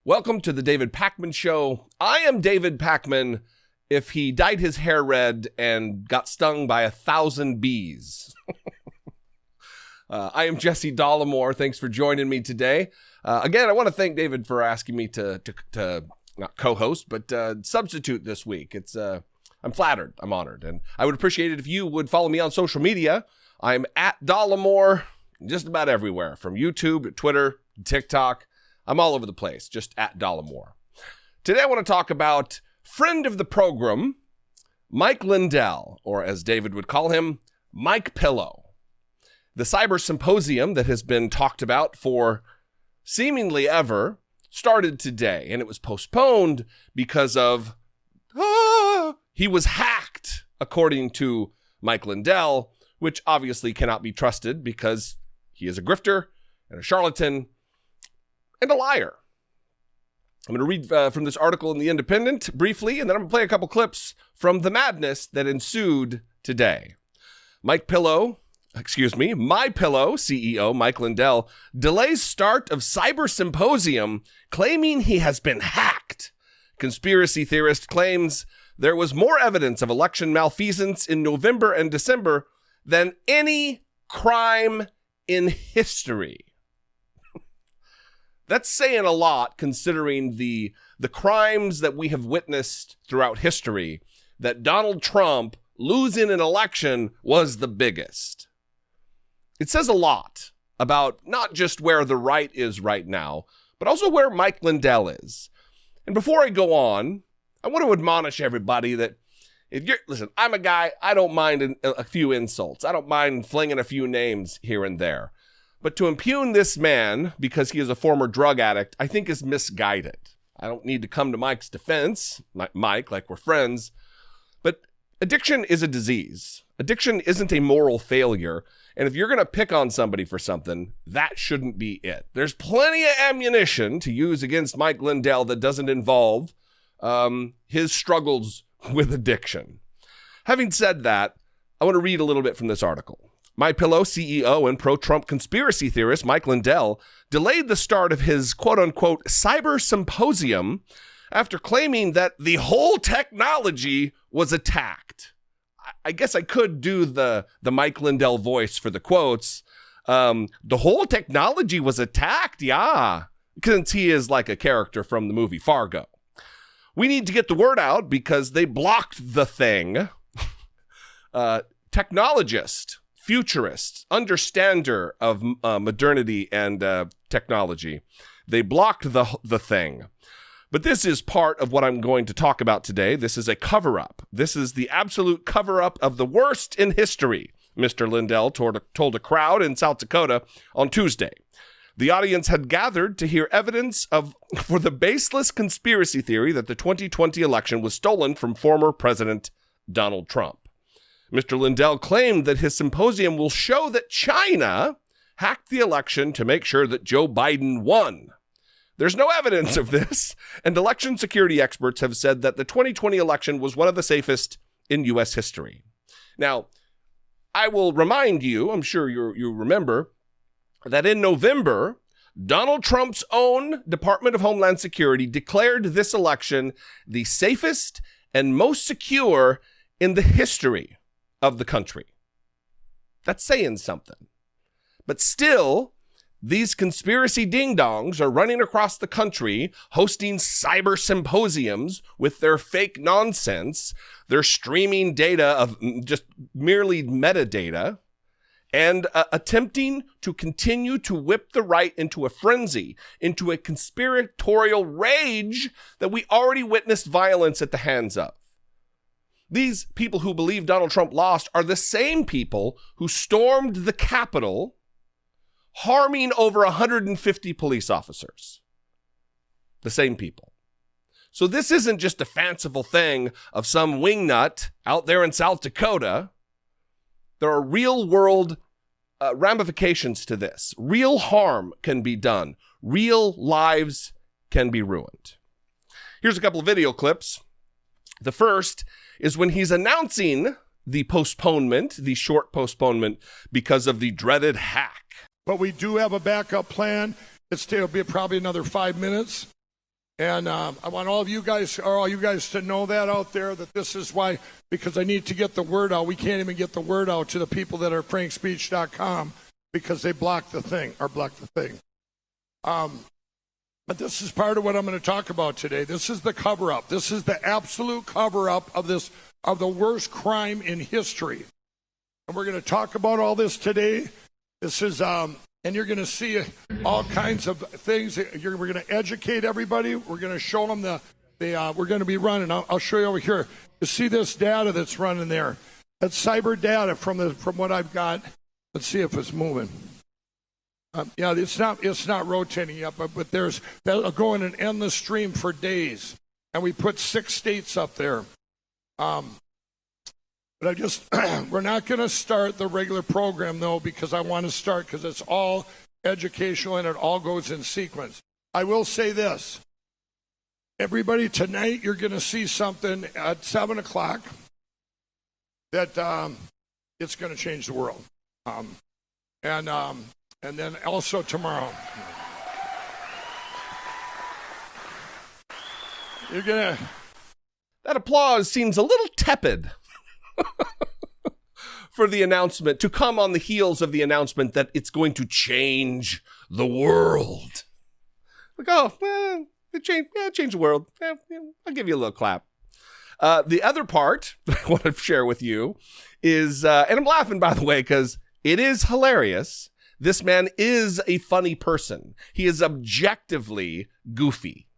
Welcome to the David Pakman Show. I am David Pakman if he dyed his hair red and got stung by 1,000 bees. I am Jesse Dollimore. Thanks for joining me today. Again, I want to thank David for asking me to not co-host, but substitute this week. I'm flattered. I'm honored. And I would appreciate it if you would follow me on social media. I'm at Dollimore just about everywhere, from YouTube to Twitter to TikTok. I'm all over the place, just at Dollimore. Today I want to talk about friend of the program, Mike Lindell, or as David would call him, MyPillow. The cybersymposium that has been talked about for seemingly ever started today, and it was postponed because of, he was hacked, according to Mike Lindell, which obviously cannot be trusted because he is a grifter and a charlatan and a liar. I'm going to read from this article in The Independent briefly, and then I'm going to play a couple clips from the madness that ensued today. MyPillow CEO Mike Lindell delays start of cybersymposium, claiming he has been hacked. Conspiracy theorist claims there was more evidence of election malfeasance in November and December than any crime in history. That's saying a lot, considering the crimes that we have witnessed throughout history, that Donald Trump losing an election was the biggest. It says a lot about not just where the right is right now, but also where Mike Lindell is. And before I go on, I want to admonish everybody that listen, I'm a guy, I don't mind a few insults. I don't mind flinging a few names here and there. But to impugn this man because he is a former drug addict, I think is misguided. I don't need to come to Mike's defense, Mike, like we're friends, but addiction is a disease. Addiction isn't a moral failure. And if you're going to pick on somebody for something, that shouldn't be it. There's plenty of ammunition to use against Mike Lindell that doesn't involve his struggles with addiction. Having said that, I want to read a little bit from this article. MyPillow CEO and pro-Trump conspiracy theorist Mike Lindell delayed the start of his quote-unquote cybersymposium after claiming that the whole technology was attacked. I guess I could do the Mike Lindell voice for the quotes. The whole technology was attacked, yeah, since he is like a character from the movie Fargo. We need to get the word out because they blocked the thing. Technologist, futurist, understander of modernity and technology. They blocked the thing. But this is part of what I'm going to talk about today. This is a cover-up. This is the absolute cover-up of the worst in history, Mr. Lindell told a crowd in South Dakota on Tuesday. The audience had gathered to hear evidence for the baseless conspiracy theory that the 2020 election was stolen from former President Donald Trump. Mr. Lindell claimed that his symposium will show that China hacked the election to make sure that Joe Biden won. There's no evidence of this, and election security experts have said that the 2020 election was one of the safest in U.S. history. Now, I will remind you, I'm sure you remember, that in November, Donald Trump's own Department of Homeland Security declared this election the safest and most secure in the history of the country. That's saying something. But still, these conspiracy ding-dongs are running across the country, hosting cyber symposiums with their fake nonsense. They're streaming data of just merely metadata and attempting to continue to whip the right into a frenzy, into a conspiratorial rage that we already witnessed violence at the hands of. These people who believe Donald Trump lost are the same people who stormed the Capitol, harming over 150 police officers. The same people. So this isn't just a fanciful thing of some wingnut out there in South Dakota. There are real-world ramifications to this. Real harm can be done. Real lives can be ruined. Here's a couple of video clips. The first is when he's announcing the postponement, the short postponement, because of the dreaded hack. But we do have a backup plan. It'll be probably another 5 minutes. And I want all you guys to know that out there, that this is why, because I need to get the word out. We can't even get the word out to the people that are frankspeech.com because they blocked the thing. But this is part of what I'm going to talk about today. This is the cover-up. This is the absolute cover-up of the worst crime in history. And we're going to talk about all this today. This is, and you're going to see all kinds of things. We're going to educate everybody. We're going to show them we're going to be running. I'll show you over here. You see this data that's running there. That's cyber data from what I've got. Let's see if it's moving. Yeah, it's not rotating yet, but that'll go in an endless stream for days. And we put 6 states up there. But we're not going to start the regular program, though, because I want to start, because it's all educational and it all goes in sequence. I will say this. Everybody, tonight you're going to see something at 7 o'clock that it's going to change the world. And then also tomorrow. You're going to... That applause seems a little tepid. For the announcement to come on the heels of the announcement that it's going to change the world. Like, change the world. I'll give you a little clap. The other part that I want to share with you is, and I'm laughing, by the way, because it is hilarious. This man is a funny person. He is objectively goofy.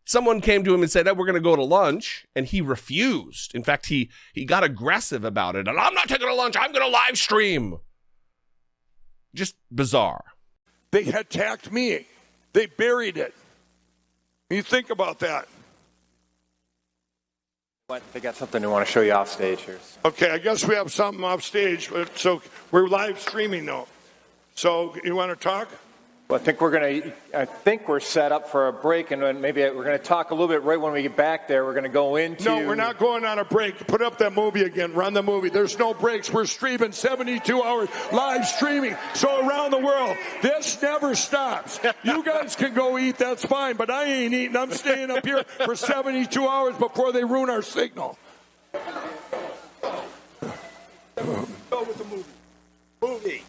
Someone came to him and said, we're going to go to lunch, and he refused. In fact, he got aggressive about it. And I'm not taking a lunch. I'm going to live stream. Just bizarre. They attacked me. They buried it. You think about that. They got something they want to show you off stage here. Okay, I guess we have something off stage. So we're live streaming, though. So you want to talk? Well, I think we're set up for a break, and then maybe we're going to talk a little bit right when we get back there. We're going to go into... No, we're not going on a break. Put up that movie again. Run the movie. There's no breaks. We're streaming 72 hours live streaming. So around the world, this never stops. You guys can go eat. That's fine. But I ain't eating. I'm staying up here for 72 hours before they ruin our signal. Go with the movie.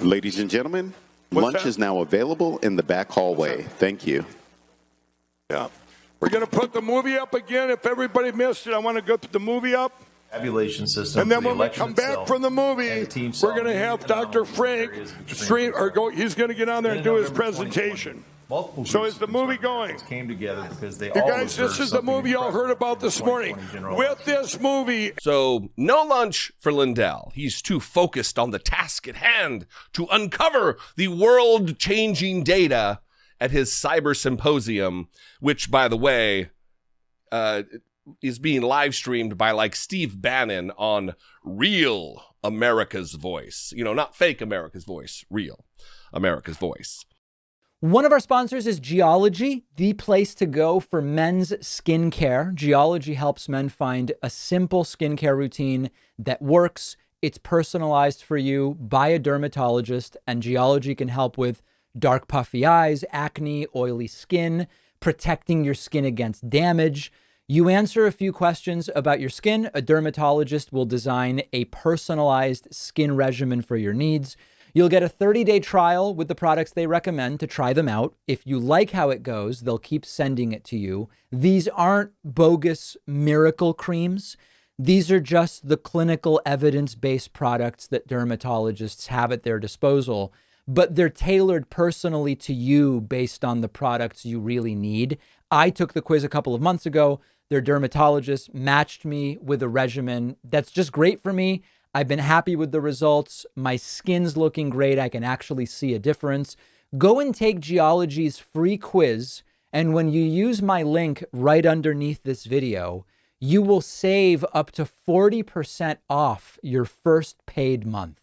Ladies and gentlemen, lunch is now available in the back hallway. Thank you. Yeah. We're going to put the movie up again. If everybody missed it, I want to go put the movie up. Tabulation system. And then when we come back from the movie, we're going to have Dr. Frank stream, he's going to get on there and do his presentation. So is the movie going? Came together because they you guys, this is the movie y'all heard about this morning. With this movie. So no lunch for Lindell. He's too focused on the task at hand to uncover the world-changing data at his cybersymposium, which, by the way, is being live streamed by like Steve Bannon on Real America's Voice. You know, not fake America's Voice, real America's Voice. One of our sponsors is Geology, the place to go for men's skincare. Geology helps men find a simple skincare routine that works. It's personalized for you by a dermatologist, and Geology can help with dark, puffy eyes, acne, oily skin, protecting your skin against damage. You answer a few questions about your skin. A dermatologist will design a personalized skin regimen for your needs. You'll get a 30-day trial with the products they recommend to try them out. If you like how it goes, they'll keep sending it to you. These aren't bogus miracle creams. These are just the clinical evidence-based products that dermatologists have at their disposal, but they're tailored personally to you based on the products you really need. I took the quiz a couple of months ago. Their dermatologist matched me with a regimen that's just great for me. I've been happy with the results. My skin's looking great. I can actually see a difference. Go and take Geology's free quiz, and when you use my link right underneath this video, you will save up to 40% off your first paid month.